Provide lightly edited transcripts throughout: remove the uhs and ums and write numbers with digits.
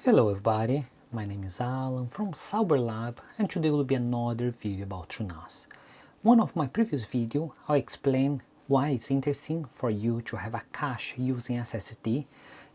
Hello everybody, my name is Alan from Sauber-Lab and today will be another video about TrueNAS. One of my previous videos I explained why it's interesting for you to have a cache using SSD,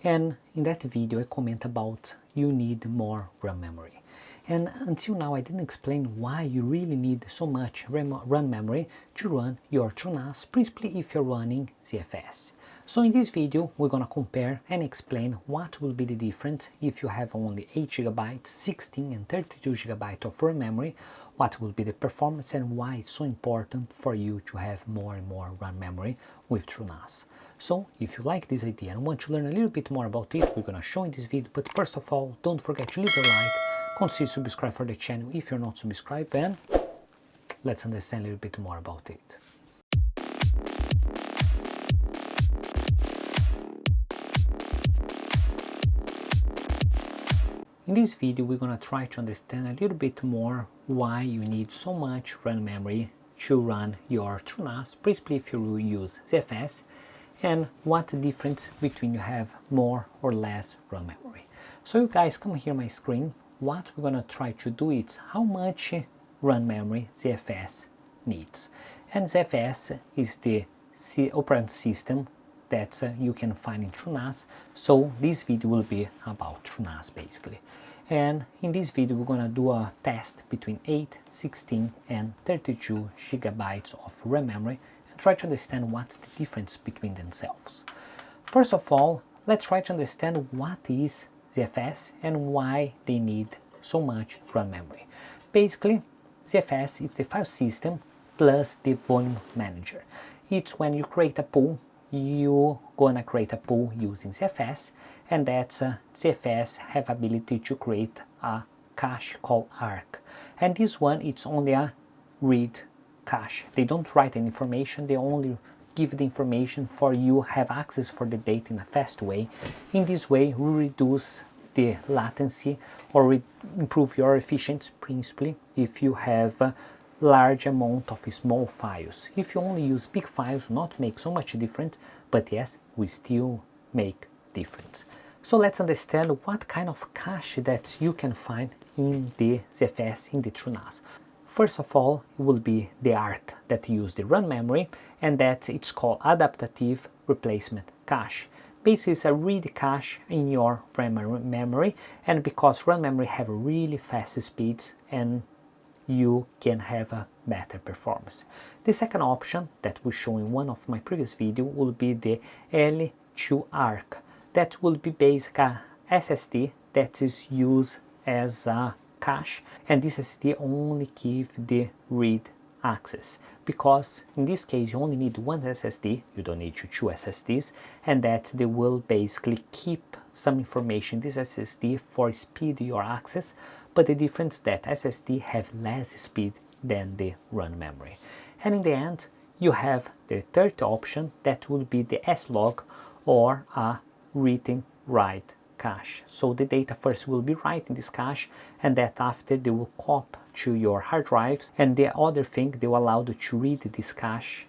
and in that video I comment about you need more RAM memory. And until now I didn't explain why you really need so much RAM memory to run your TrueNAS, principally if you're running ZFS. So in this video we're gonna compare and explain what will be the difference if you have only 8 GB, 16 and 32 GB of RAM memory, what will be the performance and why it's so important for you to have more and more RAM memory with TrueNAS. So if you like this idea and want to learn a little bit more about it, we're gonna show in this video, but first of all, don't forget to leave a like, consider subscribe for the channel if you're not subscribed, and let's understand a little bit more about it. In this video we're gonna try to understand a little bit more why you need so much RAM memory to run your TrueNAS, principally if you use ZFS, and what's the difference between you have more or less RAM memory. So you guys come here on my screen. What we're gonna try to do is how much RAM memory ZFS needs. And ZFS is the operating system that you can find in TrueNAS, so this video will be about TrueNAS basically. And in this video we're gonna do a test between 8, 16 and 32 GB of RAM memory and try to understand what's the difference between themselves. First of all, let's try to understand what is ZFS and why they need so much RAM memory. Basically, ZFS is the file system plus the volume manager. It's when you create a pool, you're gonna create a pool using ZFS, and that's ZFS have ability to create a cache called ARC. And this one, it's only a read cache. They don't write any information, they only give the information for you have access for the data in a fast way. In this way we reduce the latency or improve your efficiency, principally if you have a large amount of small files. If you only use big files, not make so much difference, but yes, we still make difference. So let's understand what kind of cache that you can find in the ZFS, in the TrueNAS. First of all, it will be the ARC that use the RAM memory, and that it's called adaptive replacement cache. Basically, it's a read cache in your RAM memory, and because RAM memory have really fast speeds and you can have a better performance. The second option that we show in one of my previous videos will be the L2 ARC. That will be basically a SSD that is used as a cache, and this SSD only give the read access, because in this case you only need one SSD, you don't need two SSDs, and that they will basically keep some information in this SSD for speed your access, but the difference that SSD have less speed than the RAM memory. And in the end you have the third option that will be the S-log, or a written write cache. So the data first will be write in this cache, and that after they will copy to your hard drives, and the other thing, they will allow you to read this cache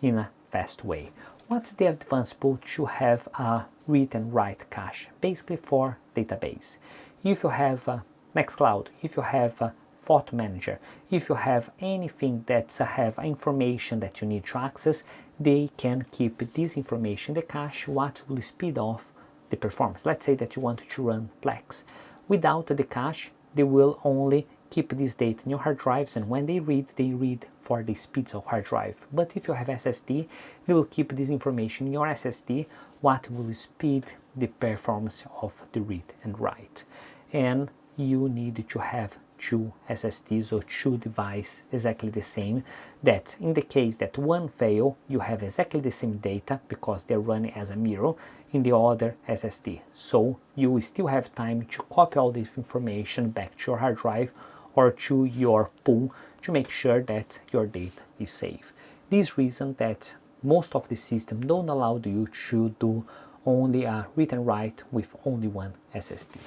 in a fast way. What's the advantage to have a read and write cache? Basically for database. If you have Nextcloud, if you have Photo Manager, if you have anything that have information that you need to access, they can keep this information in the cache, what will speed off the performance. Let's say that you want to run Plex. Without the cache, they will only keep this data in your hard drives, and when they read for the speeds of hard drive. But if you have SSD, they will keep this information in your SSD, what will speed the performance of the read and write. And you need to have two SSDs or two devices exactly the same, that in the case that one fail, you have exactly the same data because they're running as a mirror in the other SSD. So you still have time to copy all this information back to your hard drive or to your pool to make sure that your data is safe. This reason that most of the system don't allow you to do only a read and write with only one SSD.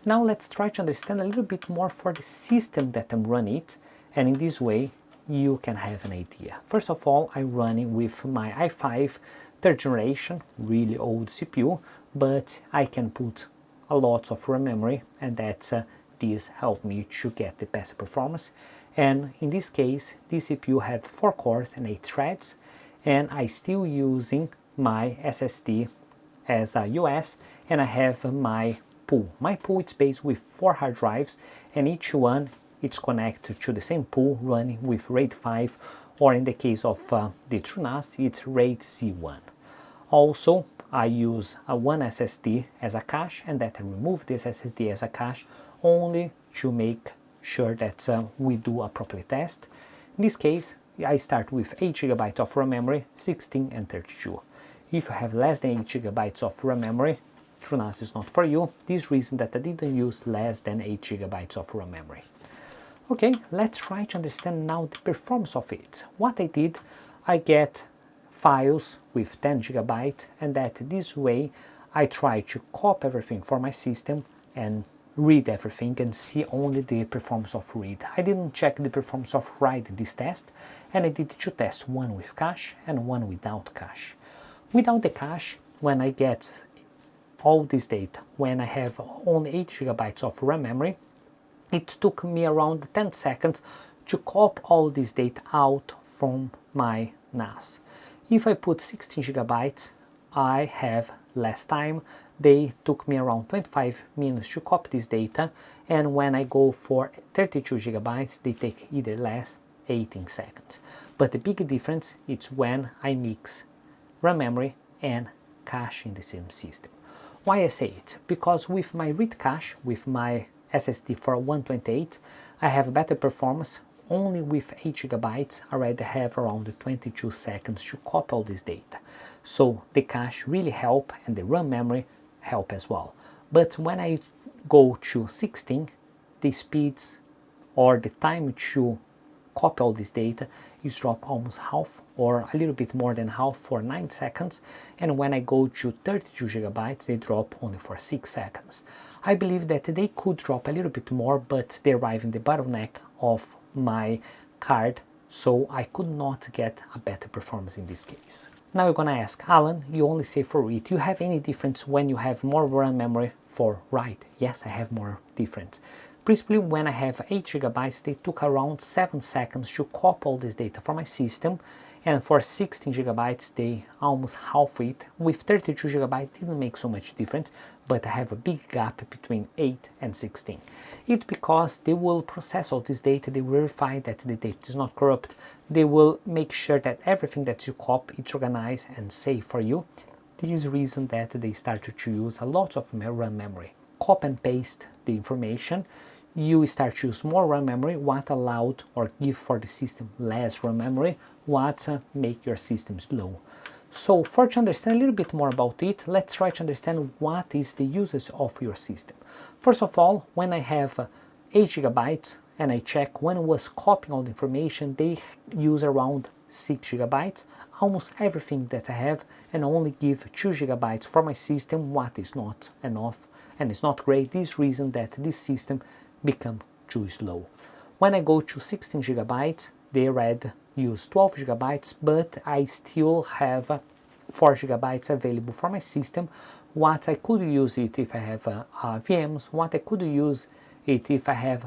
Now let's try to understand a little bit more for the system that I'm running it, and in this way you can have an idea. First of all, I'm running with my i5 third generation, really old CPU, but I can put a lot of RAM memory, and that this helped me to get the best performance. And in this case, this CPU had 4 cores and 8 threads, and I still using my SSD as a US, and I have my pool. My pool is based with 4 hard drives, and each one it's connected to the same pool running with RAID 5, or in the case of the TrueNAS, it's RAID Z1. Also, I use one SSD as a cache, and that I remove this SSD as a cache only to make sure that we do a proper test. In this case, I start with 8 GB of RAM memory, 16 and 32. If you have less than 8 GB of RAM memory, TrueNAS is not for you. This reason that I didn't use less than 8 GB of RAM memory. Okay, let's try to understand now the performance of it. What I did, I get files with 10 GB, and that this way I try to copy everything for my system and read everything and see only the performance of read. I didn't check the performance of write in this test, and I did 2 tests, one with cache and one without cache. Without the cache, when I get all this data, when I have only 8 GB of RAM memory, it took me around 10 seconds to copy all this data out from my NAS. If I put 16 GB, I have less time. They took me around 25 minutes to copy this data, and when I go for 32 GB, they take either less, 18 seconds. But the big difference is when I mix RAM memory and cache in the same system. Why I say it? Because with my read cache, with my SSD for 128, I have better performance. Only with 8 GB, I already have around 22 seconds to copy all this data. So the cache really help, and the RAM memory help as well. But when I go to 16, the speeds or the time to copy all this data is drop almost half, or a little bit more than half, for 9 seconds, and when I go to 32 GB, they drop only for 6 seconds. I believe that they could drop a little bit more, but they arrive in the bottleneck of my card, so I could not get a better performance in this case. Now you're gonna ask, Alan, you only say for read, do you have any difference when you have more RAM memory for write? Yes, I have more difference. Principally, when I have 8 GB, they took around 7 seconds to copy all this data from my system, and for 16 GB, they almost half it. With 32 GB, it didn't make so much difference, but I have a big gap between 8 and 16. It's because they will process all this data, they verify that the data is not corrupt, they will make sure that everything that you copy is organized and safe for you. This is the reason that they started to use a lot of RAM memory. Copy and paste the information, you start to use more RAM memory, what allowed or give for the system less RAM memory, what make your systems slow. So for to understand a little bit more about it, let's try to understand what is the uses of your system. First of all, when I have 8 GB and I check when I was copying all the information, they use around 6 GB, almost everything that I have, and only give 2 GB for my system, what is not enough and it's not great. This reason that this system become too slow. When I go to 16 GB, they already use 12 GB, but I still have 4 GB available for my system. What I could use it if I have VMs, what I could use it if I have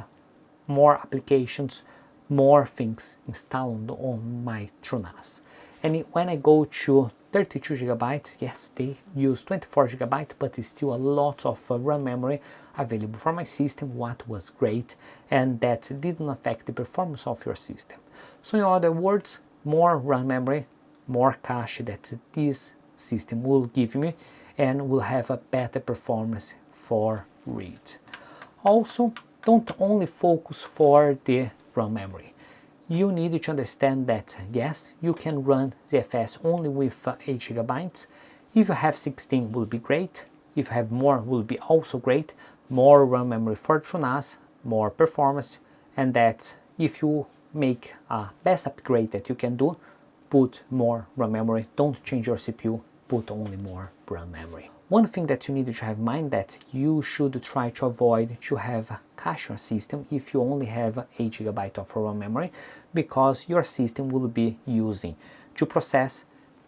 more applications, more things installed on my TrueNAS. And when I go to 32 GB, yes, they use 24 GB, but it's still a lot of RAM memory available for my system, what was great, and that didn't affect the performance of your system. So in other words, more RAM memory, more cache that this system will give me, and will have a better performance for read. Also, don't only focus for the RAM memory. You need to understand that, yes, you can run ZFS only with 8 GB. If you have 16, will be great. If you have more, will be also great. More RAM memory for TrueNAS, more performance, and that if you make a best upgrade that you can do, put more RAM memory. Don't change your CPU, put only more RAM memory. One thing that you need to have in mind that you should try to avoid to have cache your system if you only have 8 GB of RAM memory, because your system will be using to process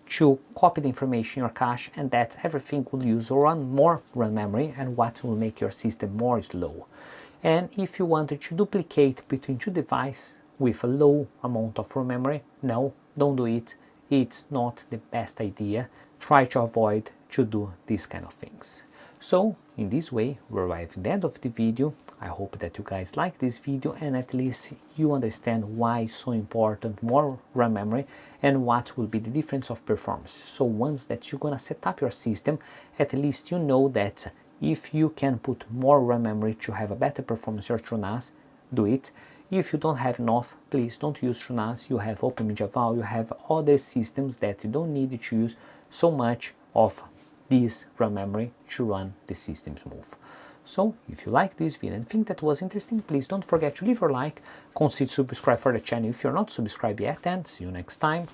to copy the information in your cache, and that everything will use or run more RAM memory, and what will make your system more slow. And if you wanted to duplicate between two devices with a low amount of RAM memory, no, don't do it. It's not the best idea. Try to avoid to do these kind of things. So in this way we arrive at the end of the video. I hope that you guys like this video and at least you understand why it's so important more RAM memory and what will be the difference of performance. So once that you're gonna set up your system, at least you know that if you can put more RAM memory to have a better performance your TrueNAS, do it. If you don't have enough, please don't use TrueNAS. You have OpenMediaVault, you have other systems that you don't need to use so much of this RAM memory to run the system smooth. So if you like this video and think that was interesting, please don't forget to leave a like, consider subscribe for the channel if you're not subscribed yet, and see you next time.